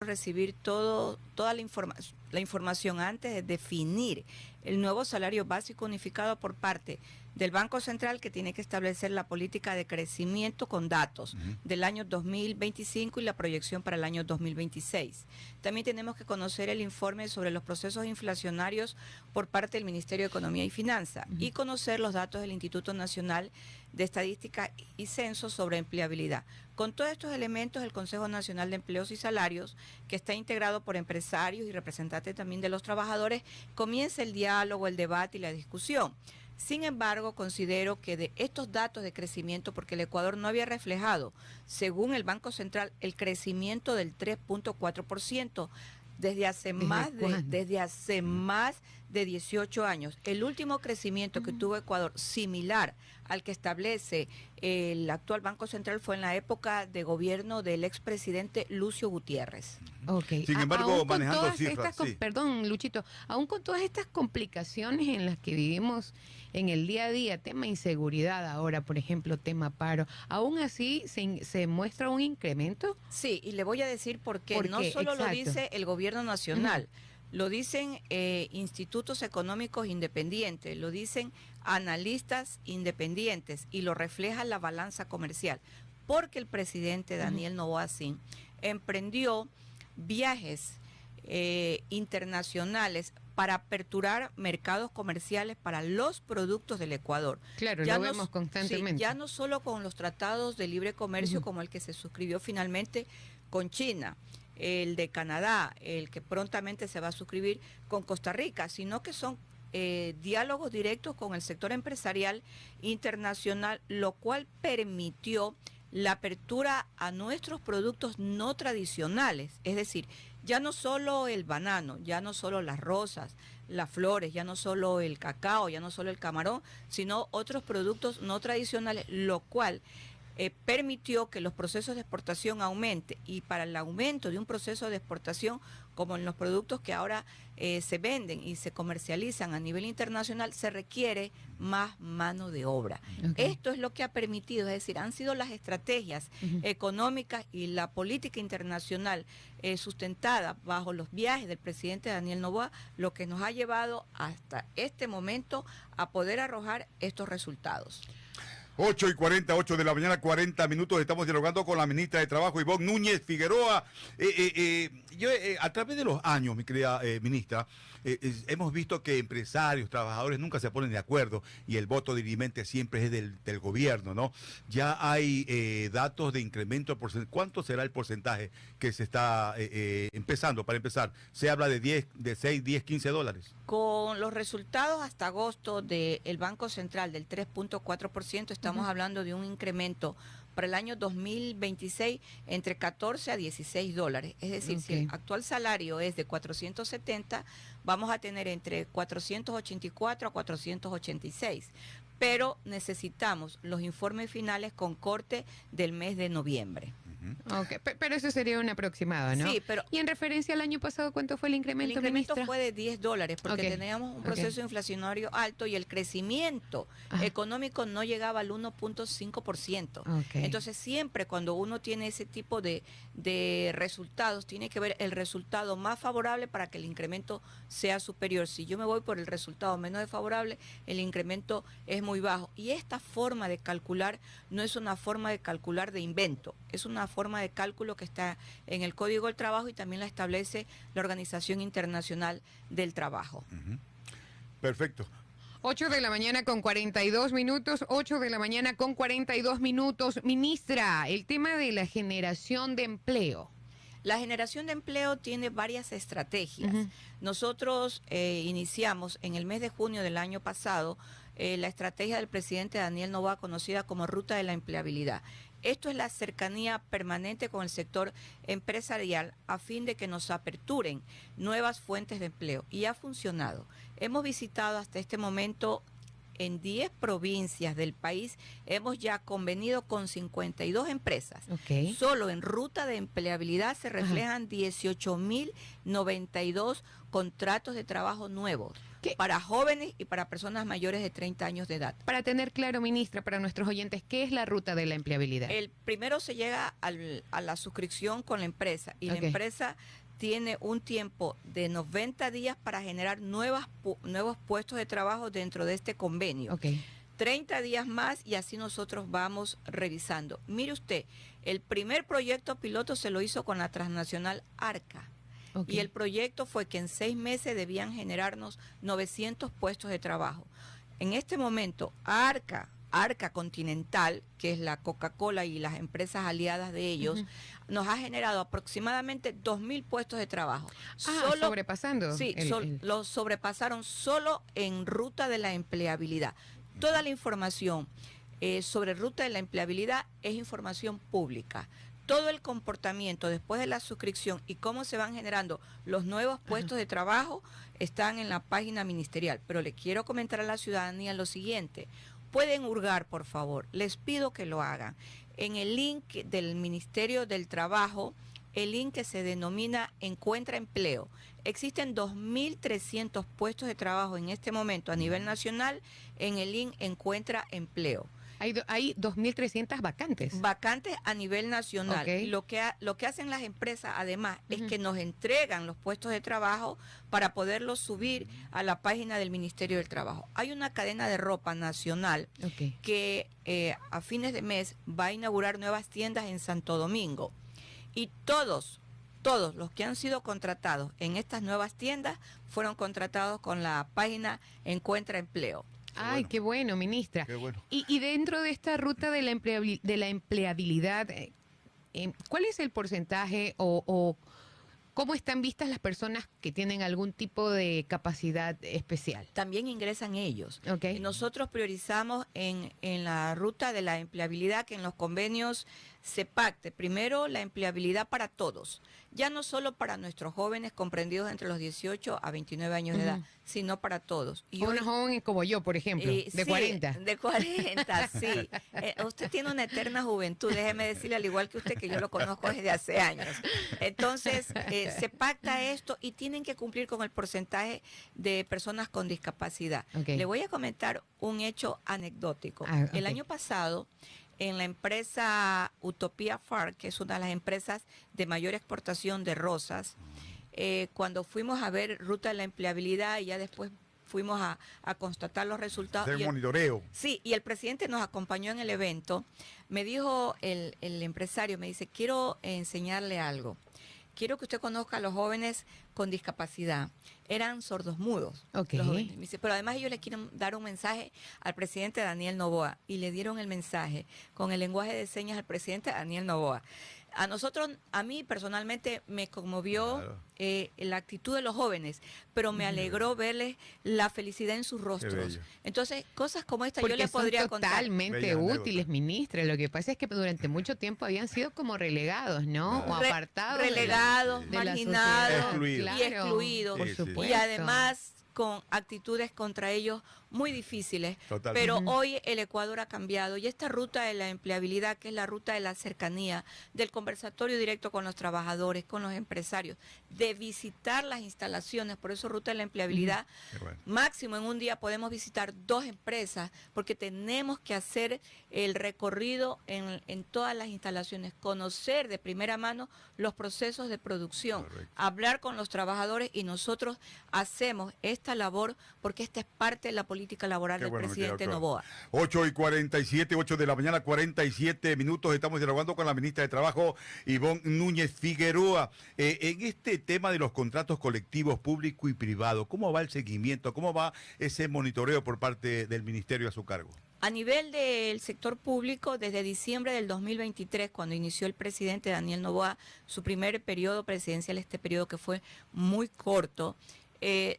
recibir toda la información antes de definir el nuevo salario básico unificado por parte del Banco Central, que tiene que establecer la política de crecimiento con datos del año 2025 y la proyección para el año 2026. También tenemos que conocer el informe sobre los procesos inflacionarios por parte del Ministerio de Economía y Finanzas y conocer los datos del Instituto Nacional de Estadística y Censo sobre empleabilidad. Con todos estos elementos, el Consejo Nacional de Empleos y Salarios, que está integrado por empresarios y representantes también de los trabajadores, comienza el diálogo, el debate y la discusión. Sin embargo, considero que de estos datos de crecimiento, porque el Ecuador no había reflejado, según el Banco Central, el crecimiento del 3.4% desde hace más de 18 años. El último crecimiento que tuvo Ecuador, similar al que establece el actual Banco Central, fue en la época de gobierno del expresidente Lucio Gutiérrez. Okay. Sin embargo, manejando cifras. Perdón, Luchito, aún con todas estas complicaciones en las que vivimos en el día a día, tema inseguridad ahora, por ejemplo, tema paro, ¿aún así se muestra un incremento? Sí, y le voy a decir por qué. No solo lo dice el gobierno nacional, lo dicen institutos económicos independientes, lo dicen analistas independientes y lo refleja la balanza comercial, porque el presidente Daniel Noboa Sin emprendió viajes internacionales para aperturar mercados comerciales para los productos del Ecuador. Claro, lo vemos constantemente. Sí, ya no solo con los tratados de libre comercio como el que se suscribió finalmente con China, el de Canadá, el que prontamente se va a suscribir con Costa Rica, sino que son diálogos directos con el sector empresarial internacional, lo cual permitió la apertura a nuestros productos no tradicionales, es decir, ya no solo el banano, ya no solo las rosas, las flores, ya no solo el cacao, ya no solo el camarón, sino otros productos no tradicionales, lo cual permitió que los procesos de exportación aumenten, y para el aumento de un proceso de exportación, como en los productos que ahora se venden y se comercializan a nivel internacional, se requiere más mano de obra. Esto es lo que ha permitido, es decir, han sido las estrategias económicas y la política internacional sustentada bajo los viajes del presidente Daniel Noboa, lo que nos ha llevado hasta este momento a poder arrojar estos resultados. 8:48 de la mañana, 40 minutos. Estamos dialogando con la ministra de Trabajo, Ivonne Núñez Figueroa. Yo, a través de los años, mi querida ministra, hemos visto que empresarios, trabajadores nunca se ponen de acuerdo y el voto dirimente siempre es del gobierno, ¿no? Ya hay datos de incremento. ¿Cuánto será el porcentaje que se está empezando? Para empezar, se habla de 6, 10, 15 dólares. Con los resultados hasta agosto del Banco Central del 3.4%, estamos hablando de un incremento para el año 2026 entre 14 a 16 dólares. Es decir, si el actual salario es de 470, vamos a tener entre 484 a 486. Pero necesitamos los informes finales con corte del mes de noviembre. Okay, pero eso sería un aproximado, ¿no? Sí, pero... ¿Y en referencia al año pasado cuánto fue el incremento, ministra? El incremento ministra? fue de 10 dólares porque teníamos un proceso inflacionario alto y el crecimiento económico no llegaba al 1.5%. Entonces siempre cuando uno tiene ese tipo de resultados, tiene que ver el resultado más favorable para que el incremento sea superior. Si yo me voy por el resultado menos desfavorable, el incremento es muy bajo. Y esta forma de calcular no es una forma de calcular de invento, es una forma de cálculo que está en el Código del Trabajo y también la establece la Organización Internacional del Trabajo. Perfecto. 8 de la mañana con 42 minutos, 8 de la mañana con 42 minutos. Ministra, el tema de la generación de empleo. La generación de empleo tiene varias estrategias. Nosotros iniciamos en el mes de junio del año pasado la estrategia del presidente Daniel Noboa, conocida como Ruta de la Empleabilidad. Esto es la cercanía permanente con el sector empresarial a fin de que nos aperturen nuevas fuentes de empleo. Y ha funcionado. Hemos visitado hasta este momento en 10 provincias del país, hemos ya convenido con 52 empresas. Solo en Ruta de Empleabilidad se reflejan 18.092 contratos de trabajo nuevos. para jóvenes y para personas mayores de 30 años de edad. Para tener claro, ministra, para nuestros oyentes, ¿qué es la ruta de la empleabilidad? El primero se llega a la suscripción con la empresa y la empresa tiene un tiempo de 90 días para generar nuevos puestos de trabajo dentro de este convenio. 30 días más y así nosotros vamos revisando. Mire usted, el primer proyecto piloto se lo hizo con la transnacional Arca. Y el proyecto fue que en 6 meses debían generarnos 900 puestos de trabajo. En este momento, Arca Continental, que es la Coca-Cola y las empresas aliadas de ellos, nos ha generado aproximadamente 2.000 puestos de trabajo. Sobrepasando. Sí, lo sobrepasaron solo en ruta de la empleabilidad. Toda la información sobre ruta de la empleabilidad es información pública. Todo el comportamiento después de la suscripción y cómo se van generando los nuevos puestos de trabajo están en la página ministerial. Pero le quiero comentar a la ciudadanía lo siguiente. Pueden hurgar, por favor. Les pido que lo hagan. En el link del Ministerio del Trabajo, el link que se denomina Encuentra Empleo. Existen 2.300 puestos de trabajo en este momento a nivel nacional en el link Encuentra Empleo. Hay 2.300 vacantes. Vacantes a nivel nacional. Lo que hacen las empresas, además, es que nos entregan los puestos de trabajo para poderlos subir a la página del Ministerio del Trabajo. Hay una cadena de ropa nacional que a fines de mes va a inaugurar nuevas tiendas en Santo Domingo. Y todos los que han sido contratados en estas nuevas tiendas fueron contratados con la página Encuentra Empleo. Ay, qué bueno, ministra. Qué bueno. Y dentro de esta ruta de la empleabilidad, ¿cuál es el porcentaje o cómo están vistas las personas que tienen algún tipo de capacidad especial? También ingresan ellos. Nosotros priorizamos en la ruta de la empleabilidad que en los convenios se pacte primero la empleabilidad para todos, ya no solo para nuestros jóvenes comprendidos entre los 18 a 29 años de edad, sino para todos. Y unos jóvenes como yo, por ejemplo, de 40. De 40, sí. Usted tiene una eterna juventud, déjeme decirle, al igual que usted, que yo lo conozco desde hace años. Entonces, se pacta esto y tienen que cumplir con el porcentaje de personas con discapacidad. Le voy a comentar un hecho anecdótico. El año pasado, en la empresa Utopía Farm, que es una de las empresas de mayor exportación de rosas, cuando fuimos a ver ruta de la empleabilidad y ya después fuimos a constatar los resultados. Hacer monitoreo. Sí, y el presidente nos acompañó en el evento. Me dijo el empresario, me dice, quiero enseñarle algo. Quiero que usted conozca a los jóvenes con discapacidad. Eran sordos mudos. Los jóvenes. Me dice, pero además ellos le quieren dar un mensaje al presidente Daniel Noboa. Y le dieron el mensaje con el lenguaje de señas al presidente Daniel Noboa. A mí personalmente me conmovió la actitud de los jóvenes, pero me alegró verles la felicidad en sus rostros. Entonces, cosas como esta yo les podría contar. Totalmente útiles, ministra. Lo que pasa es que durante mucho tiempo habían sido como relegados, ¿no? O apartados. Relegados, marginados y excluidos. Por supuesto. Y además con actitudes contra ellos muy difíciles. Totalmente. Pero hoy el Ecuador ha cambiado y esta ruta de la empleabilidad, que es la ruta de la cercanía, del conversatorio directo con los trabajadores, con los empresarios, de visitar las instalaciones, por eso ruta de la empleabilidad, máximo en un día podemos visitar 2 empresas, porque tenemos que hacer el recorrido en todas las instalaciones, conocer de primera mano los procesos de producción, hablar con los trabajadores, y nosotros hacemos esta labor porque esta es parte de la política laboral del presidente Noboa. 8:47, 8 de la mañana, 47 minutos. Estamos dialogando con la ministra de Trabajo, Ivonne Núñez Figueroa. En este tema de los contratos colectivos público y privado, ¿cómo va el seguimiento? ¿Cómo va ese monitoreo por parte del ministerio a su cargo? A nivel del sector público, desde diciembre del 2023, cuando inició el presidente Daniel Noboa su primer periodo presidencial, este periodo que fue muy corto,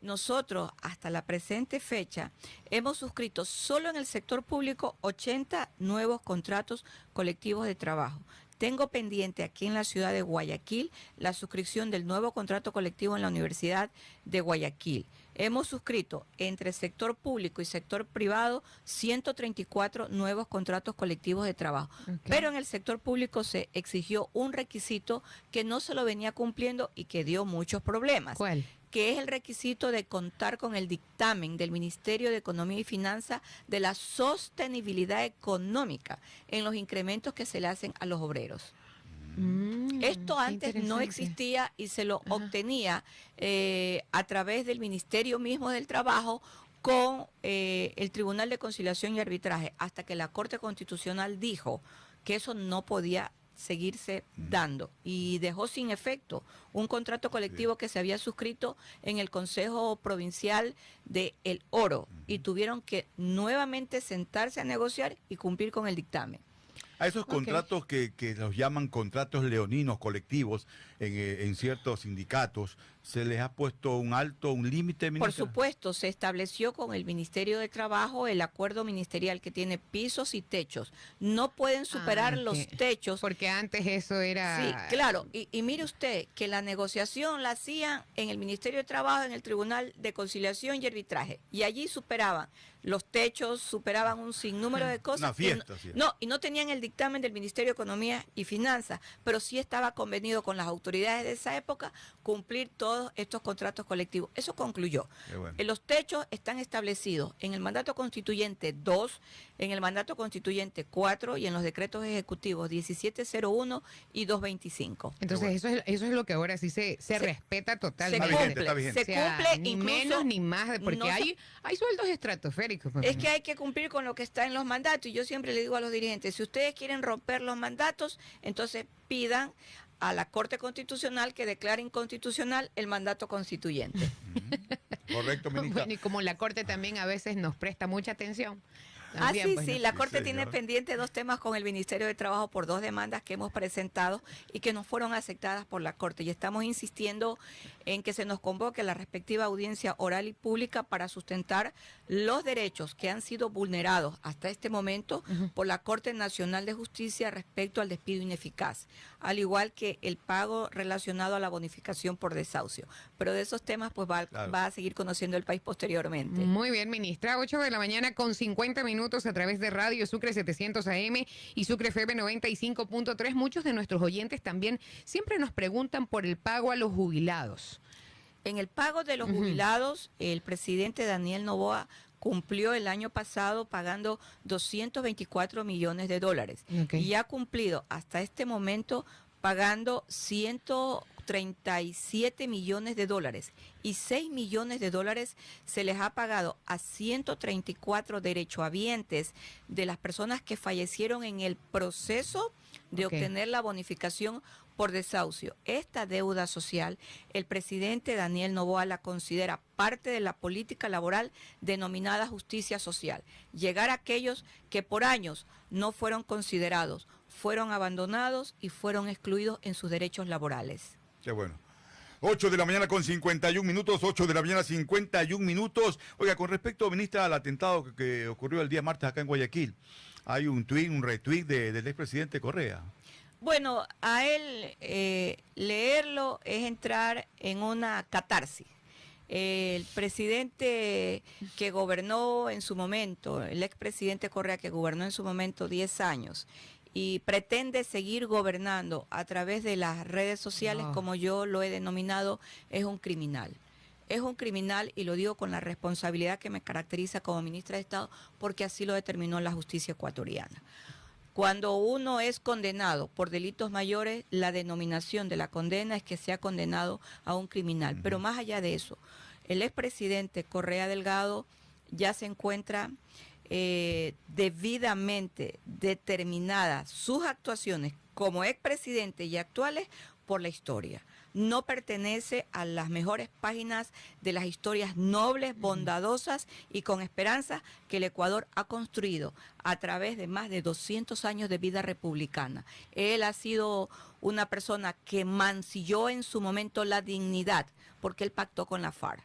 nosotros hasta la presente fecha hemos suscrito solo en el sector público 80 nuevos contratos colectivos de trabajo. Tengo pendiente aquí en la ciudad de Guayaquil la suscripción del nuevo contrato colectivo en la Universidad de Guayaquil. Hemos suscrito entre sector público y sector privado 134 nuevos contratos colectivos de trabajo. Pero en el sector público se exigió un requisito que no se lo venía cumpliendo y que dio muchos problemas. ¿Cuál? que es el requisito de contar con el dictamen del Ministerio de Economía y Finanzas de la sostenibilidad económica en los incrementos que se le hacen a los obreros. Esto qué antes no interesante. existía y se lo Ajá. obtenía a través del Ministerio mismo del Trabajo con el Tribunal de Conciliación y Arbitraje, hasta que la Corte Constitucional dijo que eso no podía seguirse dando y dejó sin efecto un contrato colectivo que se había suscrito en el Consejo Provincial de El Oro y tuvieron que nuevamente sentarse a negociar y cumplir con el dictamen. A esos contratos que los llaman contratos leoninos colectivos en ciertos sindicatos, ¿se les ha puesto un alto, un límite, ministra? Por supuesto, se estableció con el Ministerio de Trabajo el acuerdo ministerial que tiene pisos y techos. No pueden superar los techos. Porque antes eso era... Sí, claro. Y mire usted que la negociación la hacían en el Ministerio de Trabajo, en el Tribunal de Conciliación y Arbitraje. Y allí superaban los techos, superaban un sinnúmero de cosas. Una fiesta, sí. Y no tenían el dictamen del Ministerio de Economía y Finanzas, pero sí estaba convenido con las autoridades de esa época cumplir todos estos contratos colectivos. Eso concluyó. Bueno. Los techos están establecidos en el mandato constituyente 2, en el mandato constituyente 4 y en los decretos ejecutivos 1701 y 225. Entonces eso es lo que ahora sí se respeta totalmente. Está vigente. Se O sea, cumple ni incluso, menos ni más, porque no se- hay sueldos estratosféricos. pues. Es que hay que cumplir con lo que está en los mandatos y yo siempre le digo a los dirigentes, si ustedes quieren romper los mandatos, entonces pidan a la Corte Constitucional que declare inconstitucional el mandato constituyente. Correcto, ministra. Bueno, y como la Corte también a veces nos presta mucha atención. Ah, también, sí, pues, sí, ¿no? la Sí, Corte tiene señor. pendiente 2 temas con el Ministerio de Trabajo por 2 demandas que hemos presentado y que no fueron aceptadas por la Corte. Y estamos insistiendo en que se nos convoque a la respectiva audiencia oral y pública para sustentar los derechos que han sido vulnerados hasta este momento por la Corte Nacional de Justicia respecto al despido ineficaz, al igual que el pago relacionado a la bonificación por desahucio. Pero de esos temas pues Claro. va a seguir conociendo el país posteriormente. Muy bien, ministra. 8 de la mañana con 50 minutos a través de Radio Sucre 700 AM y Sucre FM 95.3. Muchos de nuestros oyentes también siempre nos preguntan por el pago a los jubilados. En el pago de los jubilados, el presidente Daniel Noboa cumplió el año pasado pagando 224 millones de dólares Ok. y ha cumplido hasta este momento pagando 137 millones de dólares y 6 millones de dólares se les ha pagado a 134 derechohabientes de las personas que fallecieron en el proceso de Ok. obtener la bonificación por desahucio. Esta deuda social, el presidente Daniel Noboa la considera parte de la política laboral denominada justicia social. Llegar a aquellos que por años no fueron considerados, fueron abandonados y fueron excluidos en sus derechos laborales. Qué bueno. 8 de la mañana con 51 minutos, 8 de la mañana 51 minutos. Oiga, con respecto, ministra, al atentado que ocurrió el día martes acá en Guayaquil, hay un retweet del expresidente Correa. Bueno, a él leerlo es entrar en una catarsis. El presidente que gobernó en su momento, el expresidente Correa que gobernó en su momento 10 años y pretende seguir gobernando a través de las redes sociales, No. como yo lo he denominado, es un criminal. Es un criminal y lo digo con la responsabilidad que me caracteriza como ministra de Estado porque así lo determinó la justicia ecuatoriana. Cuando uno es condenado por delitos mayores, la denominación de la condena es que sea condenado a un criminal. Pero más allá de eso, el expresidente Correa Delgado ya se encuentra debidamente determinadas sus actuaciones como expresidente y actuales por la historia. No pertenece a las mejores páginas de las historias nobles, bondadosas y con esperanza que el Ecuador ha construido a través de más de 200 años de vida republicana. Él ha sido una persona que mancilló en su momento la dignidad porque él pactó con la FARC.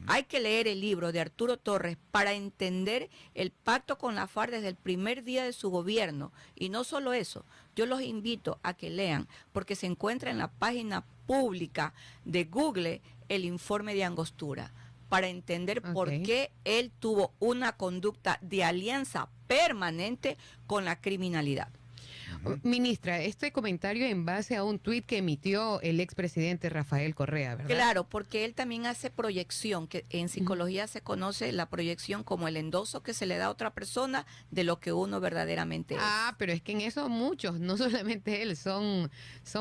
Hay que leer el libro de Arturo Torres para entender el pacto con la FARC desde el primer día de su gobierno. Y no solo eso, yo los invito a que lean, porque se encuentra en la página pública de Google el informe de Angostura, para entender por qué él tuvo una conducta de alianza permanente con la criminalidad. Ministra, este comentario en base a un tuit que emitió el expresidente Rafael Correa, ¿verdad? Claro, porque él también hace proyección, que en psicología se conoce la proyección como el endoso que se le da a otra persona de lo que uno verdaderamente es. Ah, pero es que en eso muchos, no solamente él, son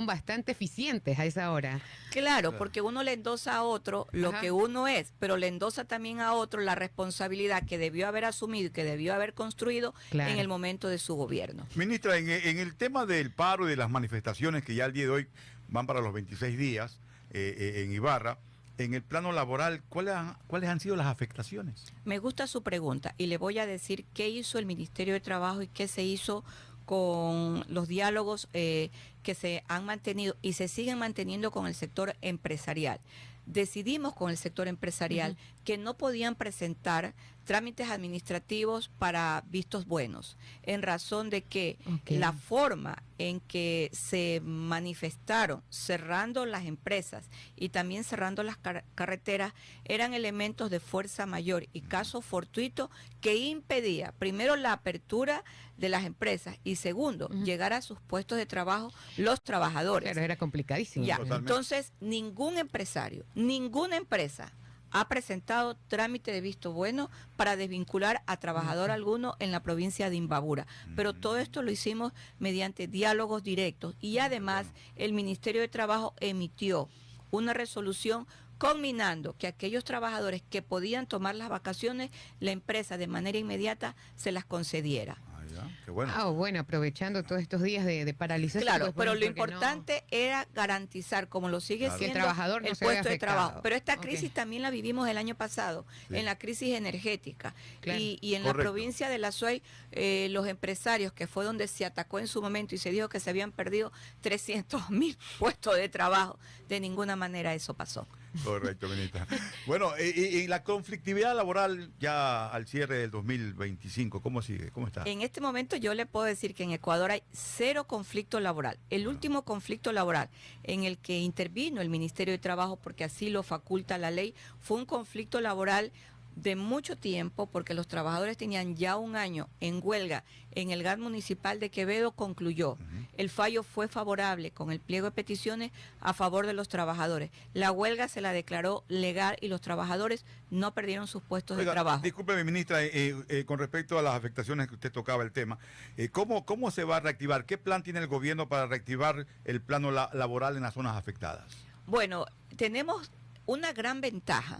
bastante eficientes a esa hora. Claro, porque uno le endosa a otro lo Ajá. que uno es, pero le endosa también a otro la responsabilidad que debió haber asumido y que debió haber construido Claro. en el momento de su gobierno. Ministra, en el tema del paro y de las manifestaciones que ya el día de hoy van para los 26 días en Ibarra, en el plano laboral, ¿cuáles han sido las afectaciones? Me gusta su pregunta y le voy a decir qué hizo el Ministerio de Trabajo y qué se hizo con los diálogos que se han mantenido y se siguen manteniendo con el sector empresarial. Decidimos con el sector empresarial que no podían presentar trámites administrativos para vistos buenos, en razón de que Ok. la forma en que se manifestaron cerrando las empresas y también cerrando las carreteras eran elementos de fuerza mayor y caso fortuito que impedía, primero, la apertura de las empresas y segundo, llegar a sus puestos de trabajo los trabajadores. Claro, era complicadísimo. Ya, Totalmente. entonces ningún empresario, ninguna empresa ha presentado trámite de visto bueno para desvincular a trabajador alguno en la provincia de Imbabura. Pero todo esto lo hicimos mediante diálogos directos y además el Ministerio de Trabajo emitió una resolución conminando que aquellos trabajadores que podían tomar las vacaciones, la empresa de manera inmediata se las concediera. Ah, ya, qué bueno. Ah, bueno, aprovechando todos estos días de paralización. Claro, pues, pero bueno, lo porque no- importante era garantizar, como lo sigue Claro. Que el siendo, trabajador no el se vea puesto de afectado. trabajo. Pero esta Ok. crisis también la vivimos el año pasado, Sí. en la crisis energética. Claro. Y en Correcto. la provincia de La Suey, los empresarios, que fue donde se atacó en su momento y se dijo que se habían perdido 300.000 puestos de trabajo, de ninguna manera eso pasó. Correcto, ministra. Bueno, y la conflictividad laboral ya al cierre del 2025, ¿cómo sigue? ¿Cómo está? En este momento yo le puedo decir que en Ecuador hay 0 conflicto laboral. El último conflicto laboral en el que intervino el Ministerio de Trabajo, porque así lo faculta la ley, fue un conflicto laboral de mucho tiempo, porque los trabajadores tenían ya un año en huelga en el GAT municipal de Quevedo, concluyó. El fallo fue favorable con el pliego de peticiones a favor de los trabajadores. La huelga se la declaró legal y los trabajadores no perdieron sus puestos Oiga, de trabajo. discúlpeme, ministra, con respecto a las afectaciones que usted tocaba el tema, ¿cómo se va a reactivar? ¿Qué plan tiene el gobierno para reactivar el plano laboral en las zonas afectadas? Bueno, tenemos una gran ventaja,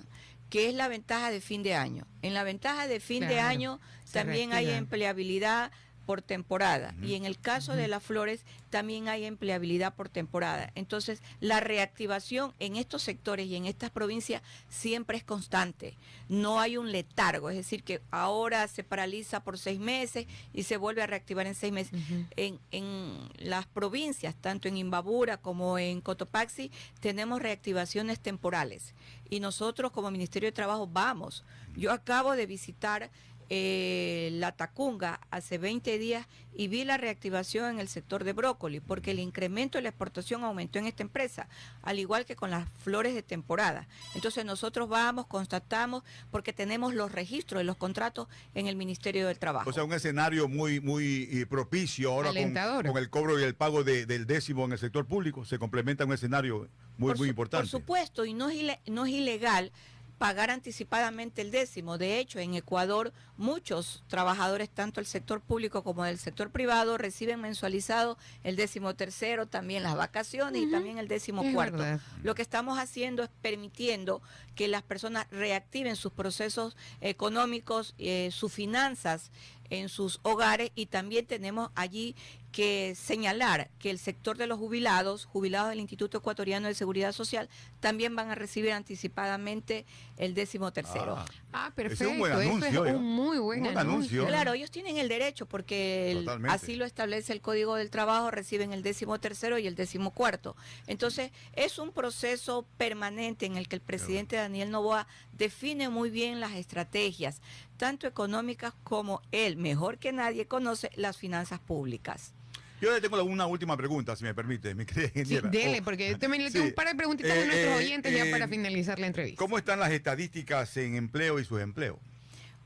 que es la ventaja de fin de año. En la ventaja de fin de Claro, año se también hay reactiva. empleabilidad por temporada y en el caso de las flores también hay empleabilidad por temporada. Entonces, la reactivación en estos sectores y en estas provincias siempre es constante. No hay un letargo, es decir, que ahora se paraliza por 6 meses y se vuelve a reactivar en 6 meses. En las provincias, tanto en Imbabura como en Cotopaxi, tenemos reactivaciones temporales y nosotros como Ministerio de Trabajo vamos. Yo acabo de visitar la Tacunga hace 20 días y vi la reactivación en el sector de brócoli, porque el incremento de la exportación aumentó en esta empresa, al igual que con las flores de temporada. Entonces nosotros vamos, constatamos, porque tenemos los registros de los contratos en el Ministerio del Trabajo. O sea, un escenario muy propicio ahora Alentador. con el cobro y el pago del décimo en el sector público. Se complementa un escenario muy importante. Por supuesto, y no es ilegal pagar anticipadamente el décimo. De hecho, en Ecuador muchos trabajadores, tanto del sector público como del sector privado, reciben mensualizado el 13º, también las vacaciones y también el 14º. verdad. Lo que estamos haciendo es permitiendo que las personas reactiven sus procesos económicos, sus finanzas en sus hogares, y también tenemos allí que señalar que el sector de los jubilados del Instituto Ecuatoriano de Seguridad Social, también van a recibir anticipadamente el 13º. Ah, Ese perfecto. es un buen Eso anuncio, es oiga. un muy buen Un buen anuncio. anuncio. Claro, ellos tienen el derecho porque Totalmente. así lo establece el Código del Trabajo, reciben el 13º y el 14º. Entonces, es un proceso permanente en el que el presidente Daniel Noboa define muy bien las estrategias, tanto económicas como él, mejor que nadie, conoce las finanzas públicas. Yo le tengo una última pregunta, si me permite, mi querida Sí, ingeniera. dele, porque yo también le tengo sí. un par de preguntitas a nuestros oyentes ya para finalizar la entrevista. ¿Cómo están las estadísticas en empleo y subempleo?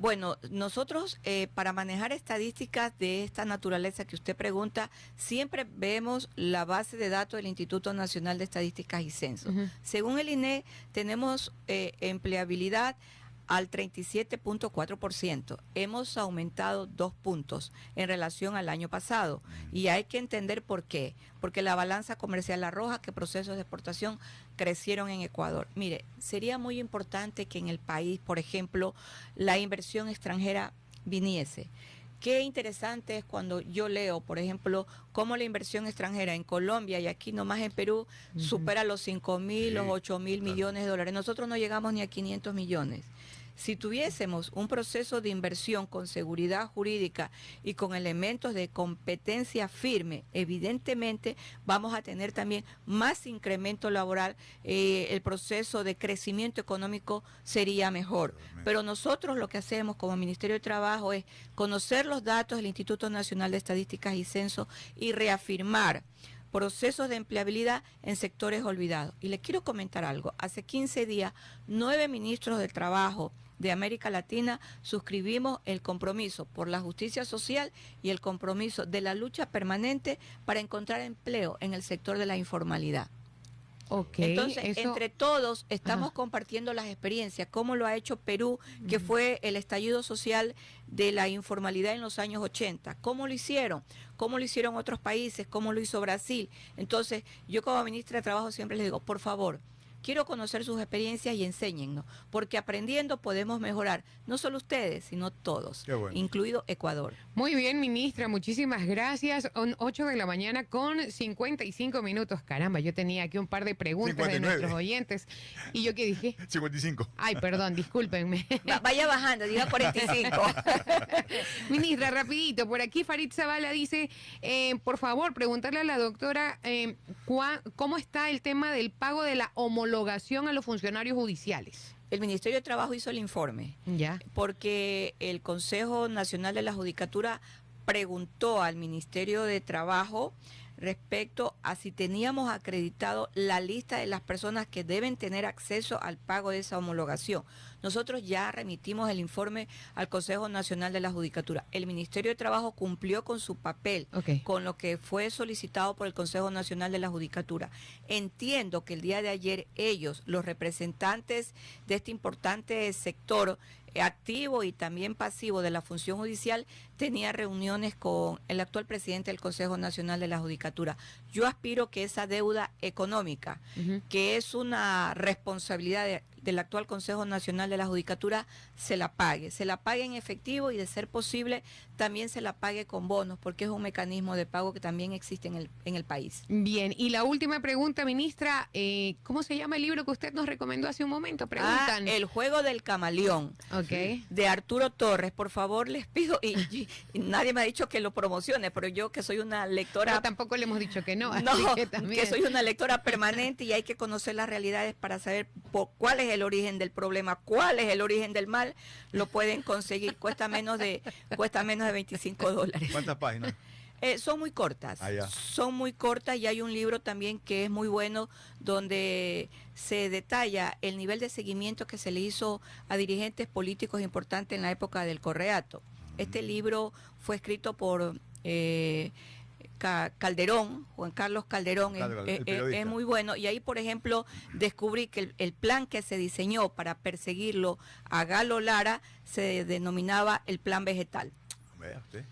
Bueno, nosotros para manejar estadísticas de esta naturaleza que usted pregunta, siempre vemos la base de datos del Instituto Nacional de Estadísticas y Censos. Según el INE, tenemos empleabilidad al 37.4%. Hemos aumentado 2 puntos en relación al año pasado. Y hay que entender por qué. Porque la balanza comercial arroja que procesos de exportación crecieron en Ecuador. Mire, sería muy importante que en el país, por ejemplo, la inversión extranjera viniese. Qué interesante es cuando yo leo, por ejemplo, cómo la inversión extranjera en Colombia y aquí nomás en Perú supera los 5.000, los 8.000 millones de dólares. Nosotros no llegamos ni a 500 millones. Si tuviésemos un proceso de inversión con seguridad jurídica y con elementos de competencia firme, evidentemente vamos a tener también más incremento laboral, el proceso de crecimiento económico sería mejor. Pero nosotros lo que hacemos como Ministerio de Trabajo es conocer los datos del Instituto Nacional de Estadísticas y Censos y reafirmar procesos de empleabilidad en sectores olvidados. Y les quiero comentar algo. Hace 15 días, 9 ministros del Trabajo de América Latina suscribimos el compromiso por la justicia social y el compromiso de la lucha permanente para encontrar empleo en el sector de la informalidad. Entonces, entre todos estamos compartiendo las experiencias, cómo lo ha hecho Perú, que fue el estallido social de la informalidad en los años 80. ¿Cómo lo hicieron otros países? ¿Cómo lo hizo Brasil? Entonces, yo como ministra de Trabajo siempre les digo, por favor, quiero conocer sus experiencias y enséñennos, porque aprendiendo podemos mejorar, no solo ustedes, sino todos, incluido Ecuador. Muy bien, ministra, muchísimas gracias. 8 de la mañana con 55 minutos. Caramba, yo tenía aquí un par de preguntas 59 de nuestros oyentes. ¿Y yo qué dije? 55. Ay, perdón, discúlpenme. Vaya bajando, diga 45. Ministra, rapidito, por aquí Farid Zavala dice, por favor, preguntarle a la doctora cómo está el tema del pago de la homologación a los funcionarios judiciales. El Ministerio de Trabajo hizo el informe, porque el Consejo Nacional de la Judicatura preguntó al Ministerio de Trabajo respecto a si teníamos acreditado la lista de las personas que deben tener acceso al pago de esa homologación. Nosotros ya remitimos el informe al Consejo Nacional de la Judicatura. El Ministerio de Trabajo cumplió con su papel, con lo que fue solicitado por el Consejo Nacional de la Judicatura. Entiendo que el día de ayer ellos, los representantes de este importante sector activo y también pasivo de la función judicial, tenía reuniones con el actual presidente del Consejo Nacional de la Judicatura. Yo aspiro que esa deuda económica, que es una responsabilidad del actual Consejo Nacional de la Judicatura, se la pague en efectivo y, de ser posible, también se la pague con bonos, porque es un mecanismo de pago que también existe en el país. Bien, y la última pregunta, ministra, ¿cómo se llama el libro que usted nos recomendó hace un momento? Preguntan. El Juego del Camaleón, de Arturo Torres. Por favor, les pido, y nadie me ha dicho que lo promocione, pero yo, que soy una lectora... Pero tampoco le hemos dicho que no. Que soy una lectora permanente y hay que conocer las realidades para saber cuál es el origen del problema, cuál es el origen del mal. Lo pueden conseguir, cuesta menos de $25. ¿Cuántas páginas? Son muy cortas, y hay un libro también que es muy bueno, donde se detalla el nivel de seguimiento que se le hizo a dirigentes políticos importantes en la época del Correato. Este libro fue escrito por Calderón, Juan Carlos Calderón, es muy bueno, y ahí, por ejemplo, descubrí que el plan que se diseñó para perseguirlo a Galo Lara se denominaba el Plan Vegetal. Vea usted.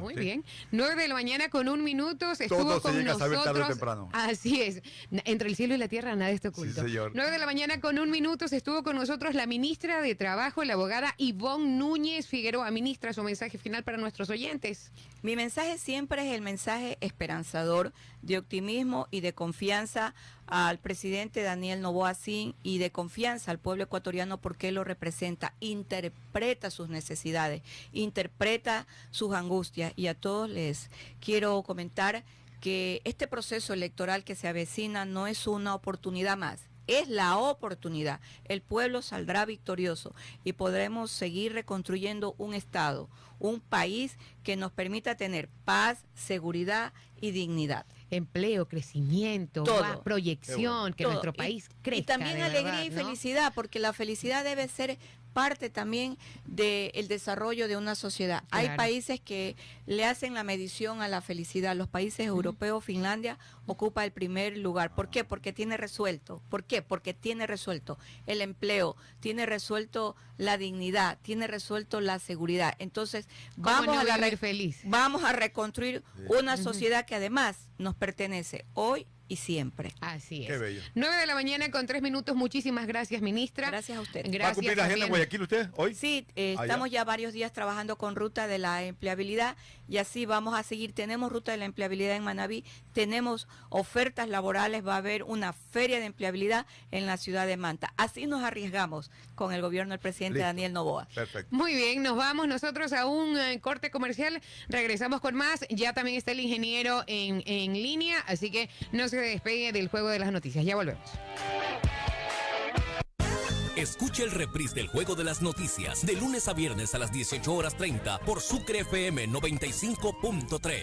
Muy bien. 9 de la mañana con 1 minuto. Estuvo todo con se llega nosotros. A saber tarde o temprano. Así es. Entre el cielo y la tierra nada está oculto. Sí, señor. 9 de la mañana con 1 minuto. Estuvo con nosotros la ministra de Trabajo, la abogada Ivonne Núñez Figueroa. Ministra, su mensaje final para nuestros oyentes. Mi mensaje siempre es el mensaje esperanzador, de optimismo y de confianza al presidente Daniel Noboa Sin, y de confianza al pueblo ecuatoriano, porque él lo representa, interpreta sus necesidades, interpreta sus angustias, y a todos les quiero comentar que este proceso electoral que se avecina no es una oportunidad más. Es la oportunidad. El pueblo saldrá victorioso y podremos seguir reconstruyendo un Estado, un país que nos permita tener paz, seguridad y dignidad. Empleo, crecimiento, Todo. Proyección, que Todo. nuestro país crezca. Y también de alegría verdad, y ¿no? felicidad, porque la felicidad debe ser parte también del desarrollo de una sociedad. Hay Claro. países que le hacen la medición a la felicidad. Los países europeos, Finlandia, ocupa el primer lugar. ¿Por qué? Porque tiene resuelto. ¿Por qué? Porque tiene resuelto el empleo, tiene resuelto la dignidad, tiene resuelto la seguridad. Entonces, ¿Cómo no vivir feliz? vamos a reconstruir una sociedad que además nos pertenece hoy y siempre. Así es. Qué bello. 9:03 a.m. Muchísimas gracias, ministra. Gracias a usted. ¿Va a Gracias cumplir la agenda en también. Guayaquil usted hoy? Sí, Allá. estamos ya varios días trabajando con ruta de la empleabilidad y así vamos a seguir. Tenemos ruta de la empleabilidad en Manabí, tenemos ofertas laborales, va a haber una feria de empleabilidad en la ciudad de Manta. Así nos arriesgamos con el gobierno del presidente Listo. Daniel Noboa. Perfecto. Muy bien, nos vamos nosotros a un corte comercial. Regresamos con más. Ya también está el ingeniero en línea, así que no se despegue del juego de las noticias. Ya volvemos. Escuche el reprise del Juego de las Noticias de lunes a viernes a las 18:30 por Sucre FM 95.3.